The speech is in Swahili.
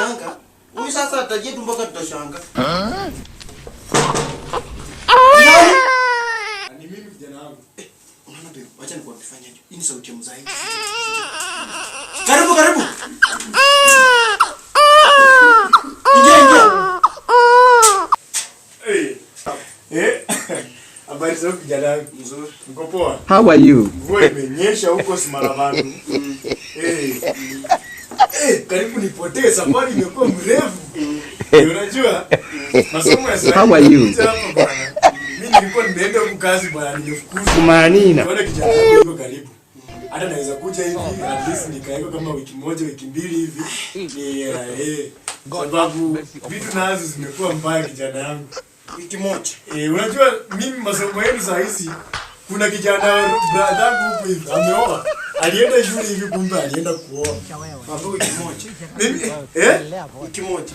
shanga. Huyu sasa atajie tu mpaka tutashanga. Ni mimi kijana wangu. Unaona bebe, acha nikuambie hiyo. Hii ni sauti ya mzai. Karibu karibu. Ingia. Habari zako kijana wangu? Nzuri. Uko poa? How are you? Mvua imenyesha huko Simaramani. Karibu nipotee, safari imekuwa mrefu. Unajua? Masomo ya sasa. How are you? Mimi nilikuwa nimeenda huko kazi bwana, nimefukuzwa. Kumanina. Naona kijana wangu yuko karibu. Hata naweza kuja hivi, at least nikaeko kama wiki moja, wiki mbili hivi. Sababu vitu nazo zimekuwa mbaya kijana yangu. Wiki moja. Unajua mimi masomo yetu saa hizi kuna kijana brother huko hivi ameoa. Alienda shule hivi kumbe alienda kuoa. Mambo wiki moja. Mimi Wiki moja.